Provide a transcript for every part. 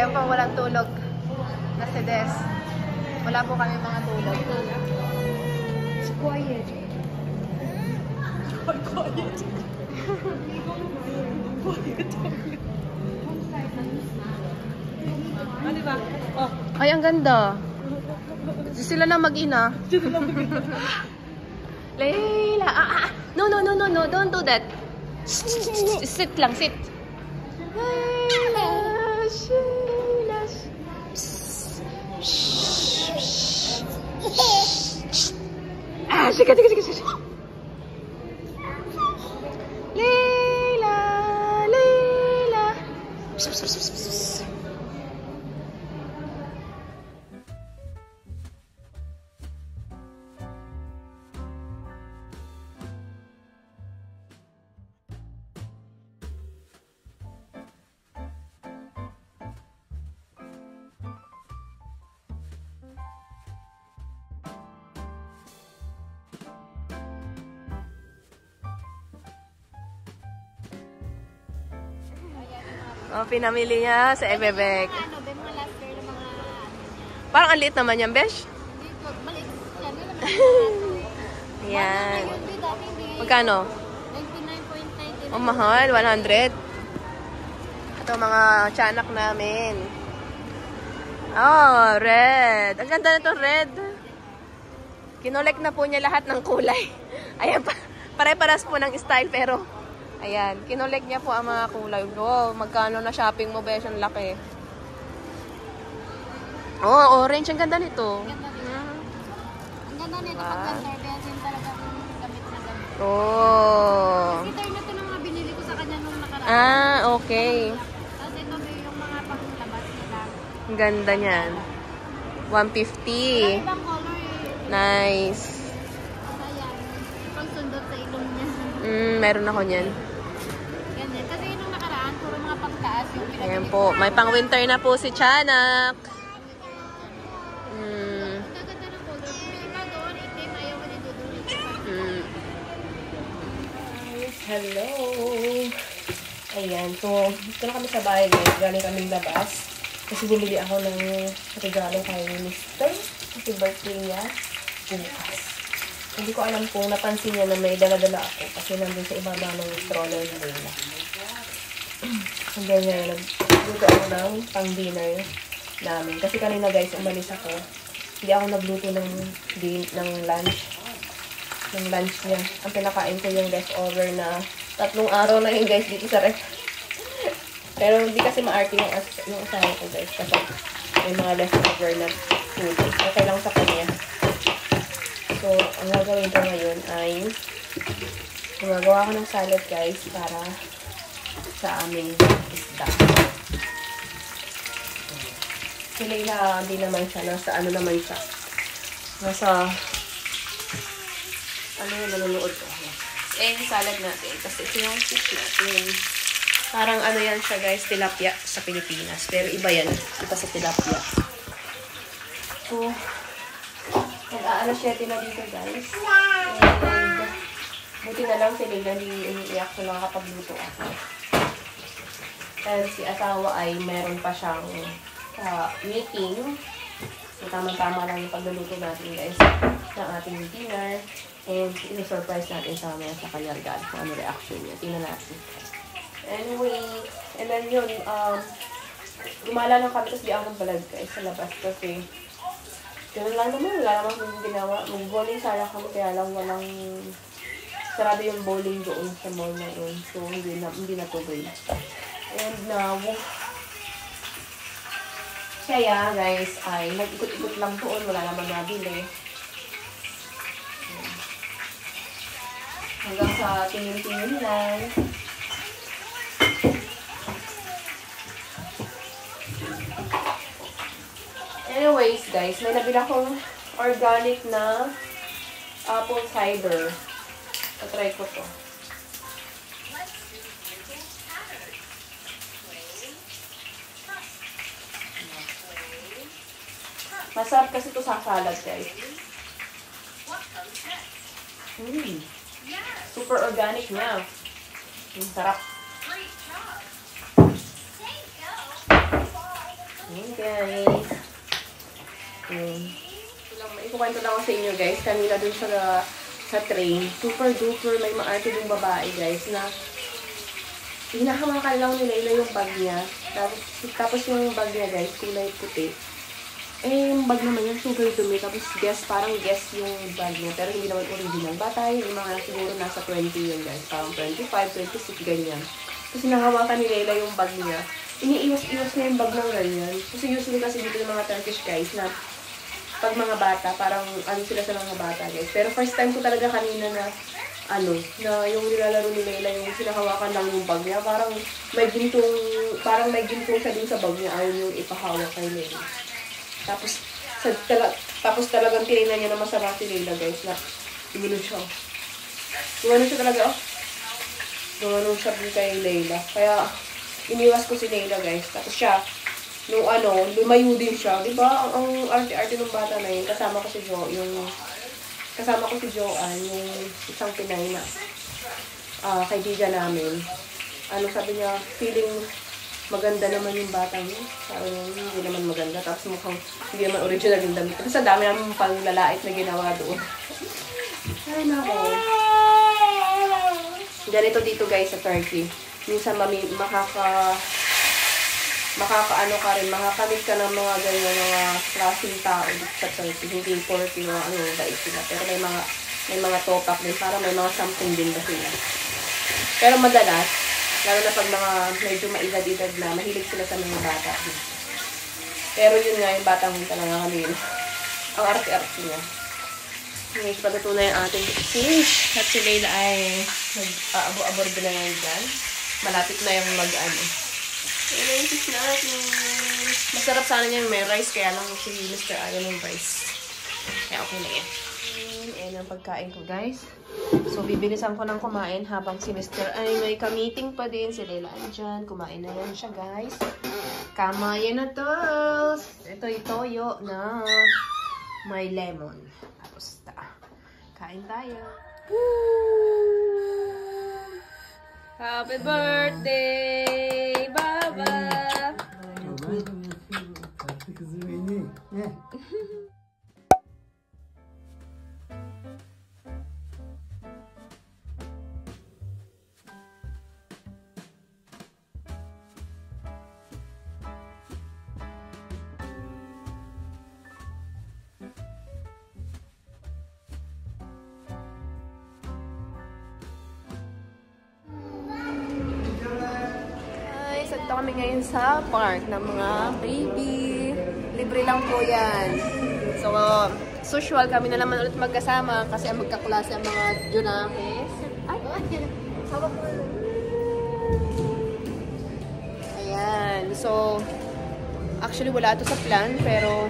Ayun po, walang tulog. Na si Des. Wala po kami mga tulog. It's quiet. Quiet. Ano ba? Oh. Ay, ang ganda. Sila na mag-ina. Leila. No. Don't do that. Sit lang, sit. Leila. Sheila. Sige. Leila. Oh, pinamili niya sa Ebebek. Parang ang liit naman yan, Besh. Yan. Magkano? 99.99. Oh, mahal. 100. Ito mga tiyanak namin. Oh, red. Ang ganda na itong red. Kinolek na po niya lahat ng kulay. Ayan, pare-paras po ng style, pero ayan, kinolek niya po ang mga kulay. Oh, magkano na shopping mo, Besh? Ang laki. Oh, orange. Ang ganda nito. Ang ganda nito. Pag ganda, din talaga gamit na gamit. Oh. Ito na ito ng mga binili ko sa kanya nung nakaraan. Okay. Tapos ito yung mga panglabas nila. Ang ganda niyan. 150. Ibang color eh. Nice. Ayan. Pangsundot sa ilong niya. Meron ako niyan. Ganyan. Kasi nung nakaraan, puro mga pangtaas yung pinag-ibig. Ayan po. May pang-winter na po si Tiyanak. Gaganda ng color. Pumili ka doon, itim. Ayaw ko dito doon. Hello. Ayan. So, dito na kami sa bahay, guys. Galing kaming labas. Kasi bumili ako ng regalo kay Mr. Kasi birthday niya. Bukas. Hindi ko alam kung napansin niya na may dala-dala ako. Kasi nandun sa ibaba ng stroller na nila. And then, nagluto ako ng pang-dinner namin. Kasi kanina, guys, umalis ako. Hindi ako nagluto ng lunch. Ng lunch niya. Ang pinakain ko yung leftover na 3 araw na yun, guys, dito sa ref. Pero hindi kasi maarte yung asawa ko, guys. Kasi may mga leftover na food. Okay lang sa kanya. So, ang gagawin ko ngayon ay gumagawa ko ng salad, guys, para sa aming isda. Si Leila, hindi naman siya. Nasa ano naman siya. Nasa ano yung nanonood ko. Eh, yung salad natin. Kasi ito yung fish natin. Parang ano yan siya, guys, tilapia sa Pilipinas. Pero iba yan. Iba sa tilapia. So, nag-aalas 7 na dito, guys. And, buti na lang si Leila hindi umiiyak so nakakapagluto ako. Dahil si asawa ay meron pa siyang meeting. So, tamang-tama lang yung pagluluto natin, guys, ng ating dinner. And, ino-surprise natin sa mamaya sa kanya regard kung ano reaction niya. Tingnan natin. Anyway, and then yun, gumala lang kami tapos di ako ng balag, guys, sa labas. Kasi, gano'n lang naman, wala naman kung ginawa. Mag-bowling sana kami, kaya lang walang sarado yung bowling doon sa mall na yun. So, hindi natuloy. And now, kaya, guys, ay nag-ikot-ikot lang doon. Wala naman nabili. Hanggang sa tingin-tingin lang. Anyways, guys, may nabili akong organic na apple cider. Tatry ko to. Masarap kasi ito sa salad, guys. Super organic na. Sarap. Ayan guys. Ikukwento lang ako sa inyo guys. Kanina dun sa train. Super duper may maarte yung babae guys na hinahawakan lang nila yung bag niya. Tapos yung bag niya guys, kulay puti. Eh, yung bag naman yan, super dumi. Tapos parang guess yung bag niya. Pero hindi naman original. Bata yun, yung mga siguro nasa 20 yun guys. Parang 25, 26, ganyan. Tapos hinahawakan ni Layla yung bag niya. Iniiwas-iwas niya yung bag ng ganyan. Kasi usually kasi dito yung mga Turkish guys na pag mga bata, parang ano sila sa mga bata guys. Pero first time ko talaga kanina na na yung nilalaro ni Layla, yung sinahawakan lang yung bag niya. Parang may gintong siya din sa bag niya. Ayaw yung ipahawak kay Layla. Tapos talagang tinignan niya na masama si Layla guys na gumano siya talaga gumano siya din kay Layla. Kaya iniwas ko si Layla guys. Tapos siya nung lumayo din siya. Diba? Ang arte-arte ng bata na yun. Kasama ko si Joanne, yung isang Pinay na kaibigan namin. Sabi niya, feeling maganda naman yung batang yun. Sabi niya, hindi naman maganda. Tapos mukhang hindi naman original yung damit. Kasi sa dami naman pang lalait na ginawa doon. Ay, nako. Ganito dito guys sa Turkey. Minsan makakamit ka ng mga ganyan, mga klaseng tao dito sa Turkey. Hindi porky mga bait sila. Pero may mga topak din. Para may mga something din ba sila. Pero madalas, lalo na pag mga medyo maedad-edad na, mahilig sila sa mga bata. Pero yun nga, yung batang talaga kami yun. Ang arte-arte niya. Ngayon, pagdato na yung ating fish. At si Layla ay nag-abo-abor na nga dyan. Malapit na yung mag-ano. Ayan na yung fish natin. Masarap sana niya yung may rice, kaya lang si Mr. ayaw ng rice. Kaya okay na yan. Ayan ang pagkain ko, guys. So, bibilisan ko ng kumain habang si Mr. ay may ka-meeting pa din. Si Layla andyan. Kumain na yan siya, guys. Kamayan na to. Ito yung toyo na may lemon. Tapos, kain tayo. Happy birthday, Baba! Kızım beni. Ne? Dito kami ngayon sa park ng mga baby. Libre lang po yan. So, usual kami na naman ulit magkasama kasi ang magkaklase ang mga Junakis. Ayan. So, actually wala ito sa plan pero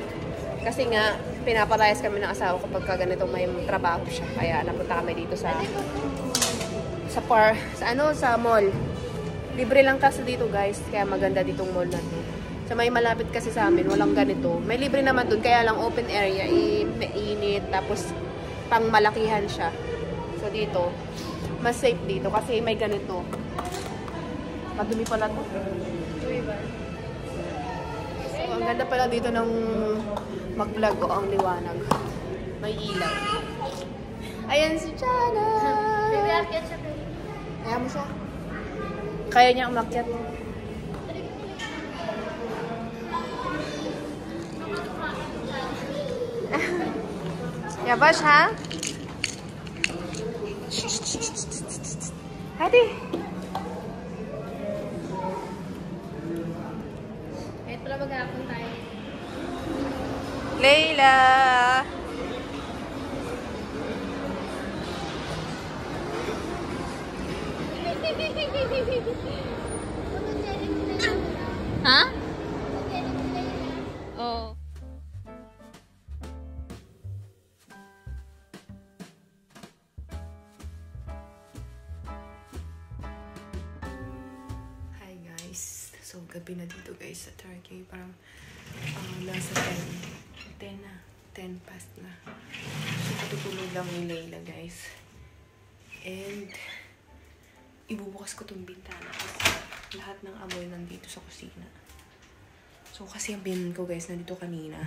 kasi nga pinaparayas kami ng asawa kapag ganito may trabaho siya. Kaya napunta kami dito sa mall. Libre lang kasi dito guys, kaya maganda ditong mall na to. So may malapit kasi sa amin, walang ganito. May libre naman dun, kaya lang open area, mainit, tapos pang malakihan siya. So dito, mas safe dito kasi may ganito. Madumi pala to. So ang ganda pala dito ng mag-vlog o ang liwanag. May ilaw. Ayan si Chana! Kaya mo siya. Kaya niya umakyat. Yabash, ha? Hadi. Kahit pala mag-aapon tayo. Layla! Ha? Oo. Hi guys. So, gabi na dito guys sa Turkey. Parang nasa 10 na. 10 past na. So, patutulog lang yung Layla guys. And ibubukas ko tong bintana kasi lahat ng amoy nandito sa kusina. So, So, kasi ang binan ko guys, nandito kanina.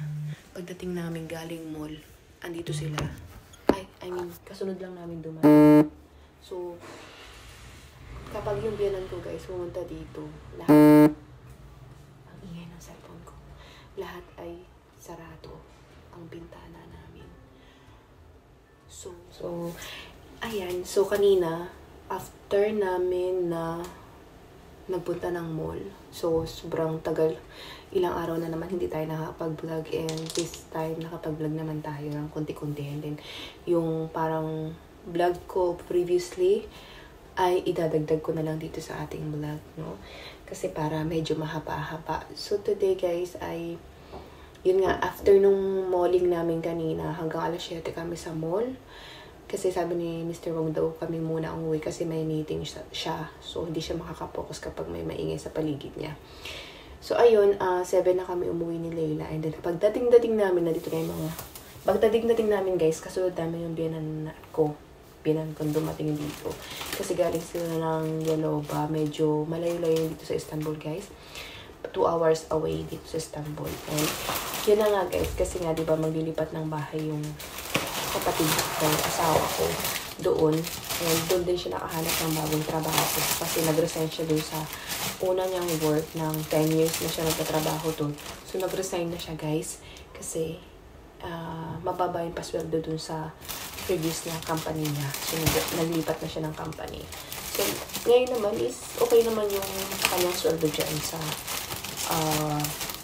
Pagdating namin galing mall, andito sila. I mean, kasunod lang namin dumating. So, kapag yung biyanan ko guys, pumunta dito, lahat, ang ingay ng cellphone ko, lahat ay sarado ang bintana namin. So, ayan. So, kanina, after namin na nagpunta ng mall, so, sobrang tagal, ilang araw na naman hindi tayo nakapag-vlog, and this time nakapag-vlog naman tayo ng konti-konti. And then, yung parang vlog ko previously, ay idadagdag ko na lang dito sa ating vlog, no? Kasi para medyo mahaba-haba. So, today guys ay, yun nga, after nung malling namin kanina, hanggang alas 7 kami sa mall. Kasi sabi ni Mr. Wong daw kami muna umuwi kasi may meeting siya. So, hindi siya makakapokus kapag may maingay sa paligid niya. So, ayun, 7 na kami umuwi ni Layla. And then, pagdating namin, nandito na yung mga... Pagdating namin, guys, kasunod namin yung biyanan ko dumating dito. Kasi galing sila ng Yaloba. Medyo malayo-layo dito sa Istanbul, guys. 2 hours away dito sa Istanbul. And yun na nga, guys. Kasi nga, di ba, maglilipat ng bahay yung kapatid ng asawa ko doon. And doon din siya nakahanap ng bagong trabaho. Kasi nag-resign siya doon sa una niyang work ng 10 years na siya nagtatrabaho doon. So, nag-resign na siya, guys. Kasi, mababa yung pasweldo doon sa previous na company niya. So, naglipat na siya ng company. So, ngayon naman is okay naman yung kanyang sweldo dyan sa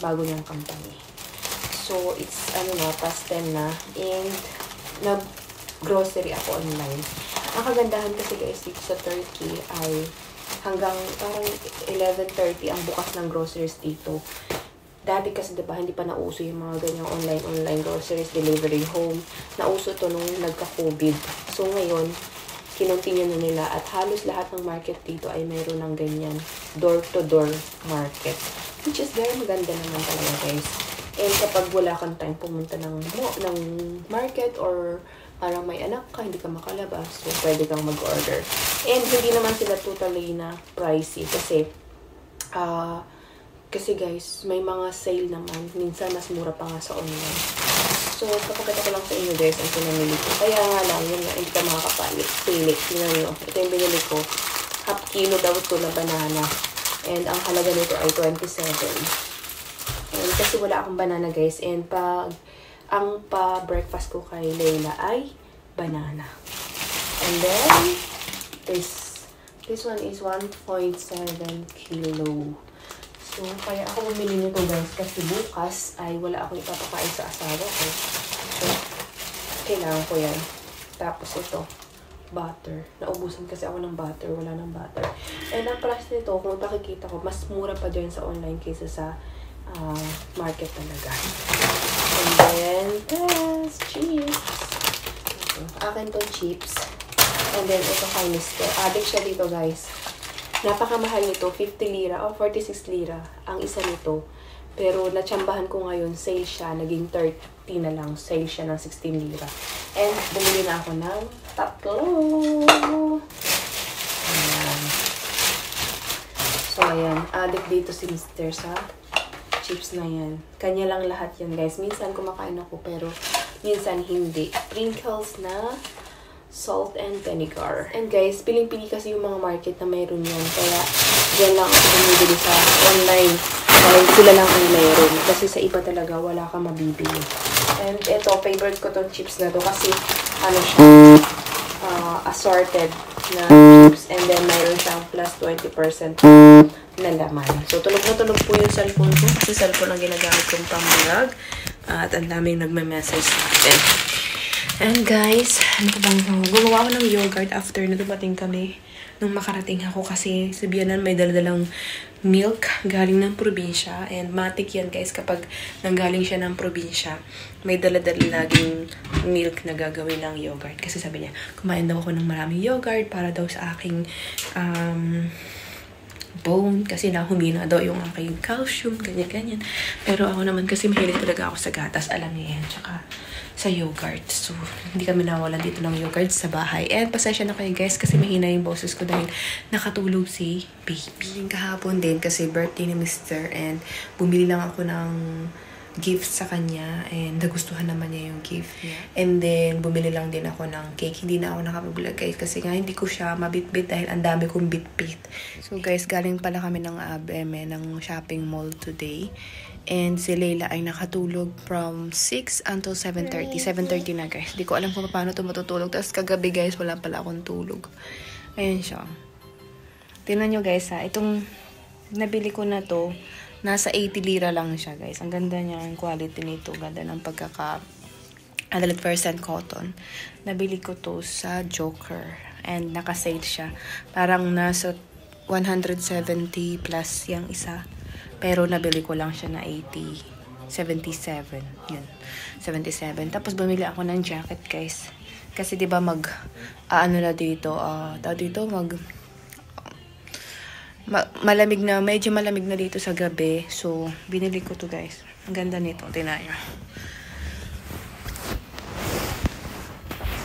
bago niyang company. So, it's, past 10 na. And, nag-grocery ako online. Ang kagandahan kasi guys dito sa Turkey ay hanggang parang 11:30 ang bukas ng groceries dito. Dati kasi diba hindi pa nauso yung mga ganyang online groceries delivery home. Nauso to nung nagka-COVID. So ngayon, kinontinue na nila at halos lahat ng market dito ay mayroon ng ganyan door-to-door market. Which is very maganda naman talaga guys. And kapag wala kang time pumunta ng market or parang may anak ka, hindi ka makalabas, so pwede kang mag-order. And hindi naman sila totally na pricey kasi guys, may mga sale naman. Minsan, mas mura pa nga sa online. So, kapagkita ko lang sa inyo guys, ang pinamili ko. Kaya nga lang, yun nga, hindi ka makakapalit. Pili, tingnan nyo. Ito yung binili ko. Half kilo daw ito na banana. And ang halaga nito ay 27. And kasi wala akong banana guys. And ang pa-breakfast ko kay Layla ay banana. And then, this one is 1.7 kilo. So, kaya ako bumili nito guys kasi bukas ay wala akong ipapakain sa asawa ko. So, kailangan ko yan. Tapos ito, butter. Naubusan kasi ako ng butter. Wala ng butter. And ang price nito, kung makikita ko, mas mura pa dyan sa online kaysa sa market talaga. And then, yes, chips. Akin tong chips. And then, ito kay Mr. Addict siya dito, guys. Napakamahal nito, 50 lira o 46 lira ang isa nito. Pero, natsambahan ko ngayon, sale siya. Naging 30 na lang. Sale siya ng 16 lira. And, bumili na ako ng tatlo. Ayan. So, ayan. Addict dito si Mr. sa chips na yan. Kanya lang lahat yan, guys. Minsan kumakain ako, pero minsan hindi. Sprinkles na salt and vinegar. And guys, piling-pili kasi yung mga market na mayroon yan. Kaya, dyan lang ako bumibili sa online. Dahil sila lang ang mayroon. Kasi sa iba talaga, wala kang mabibili. And ito, favorite ko tong chips na to. Kasi, siya, assorted na chips. And then, mayroon siyang plus 20% na laman. So, tunog na tunog po yung cellphone ko. Kasi cellphone ang ginagamit kong pang-vlog. At ang daming nagme-message sa atin. And guys, gumawa ako ng yogurt after na dumating kami nung makarating ako kasi sa biyanan may daladalang milk galing ng probinsya. And matik yan guys kapag nanggaling siya ng probinsya. May daladala laging milk na gagawin ng yogurt. Kasi sabi niya, kumain daw ako ng maraming yogurt para daw sa aking bone. Kasi humina daw yung aking calcium, ganyan-ganyan. Pero ako naman kasi mahilig talaga ako sa gatas. Alam niya yan. Tsaka sa yogurt. So, hindi kami nawalan dito ng yogurt sa bahay. And pasensya na kayo guys kasi mahina yung boses ko dahil nakatulog si baby. Kahapon din kasi birthday ni Mr. And bumili lang ako ng gift sa kanya and nagustuhan naman niya yung gift niya. And then, bumili lang din ako ng cake. Hindi na ako nakapag-vlog guys kasi nga hindi ko siya mabitbit dahil ang dami kong bitbit. So guys, galing pala kami ng ABM ng shopping mall today. And si Layla ay nakatulog from 6 until 7:30. 7:30 na guys. Hindi ko alam kung paano ito matutulog. Tapos kagabi guys, wala pala akong tulog. Ayan siya. Tingnan nyo guys ha. Itong nabili ko na to, nasa 80 lira lang siya, guys. Ang ganda niya, ang quality nito. Ganda ng 100% cotton. Nabili ko to sa Joker. And naka-sale siya. Parang nasa 170 plus yung isa. Pero nabili ko lang siya na 77. Yun. 77. Tapos bumili ako ng jacket, guys. Kasi 'di ba malamig na, medyo malamig na dito sa gabi. So, binili ko to guys. Ang ganda nito. Tingnan nyo.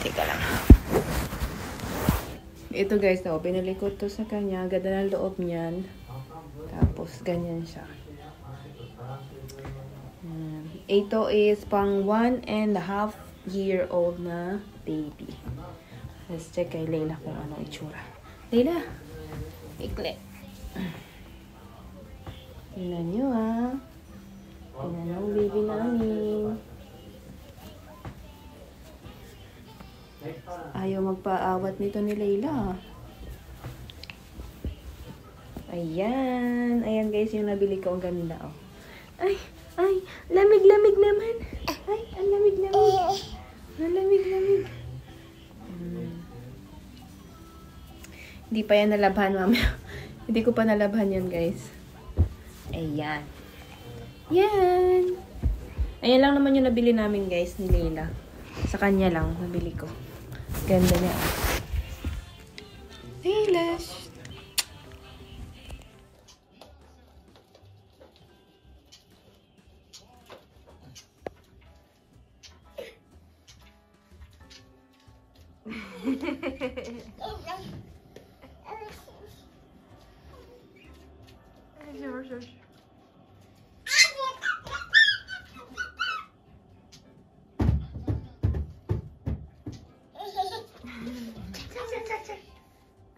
Teka lang. Ito guys, binili ko to sa kanya. Ganda ng loob niyan. Tapos, ganyan siya. Ito is pang 1.5-year-old na baby. Let's check kay Layla kung anong itsura. Layla! Ikli. Tingnan nyo ha. Tingnan ang baby namin. Ayaw magpaawat nito ni Layla. Ayan. Ayan guys, yung nabili ko. Ang ganda oh. Ay, lamig-lamig naman. Ay, ang lamig-lamig. Ang lamig-lamig. Hindi pa yan nalabhan mamaya. Hindi ko pa nalabhan yan, guys. Ayan. Yan. Ayan lang naman yung nabili namin, guys, ni Layla. Sa kanya lang, nabili ko. Ganda niya. Layla.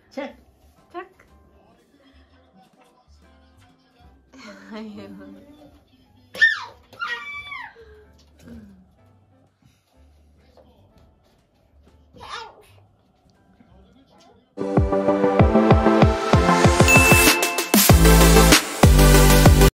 Check. Check. Ayun.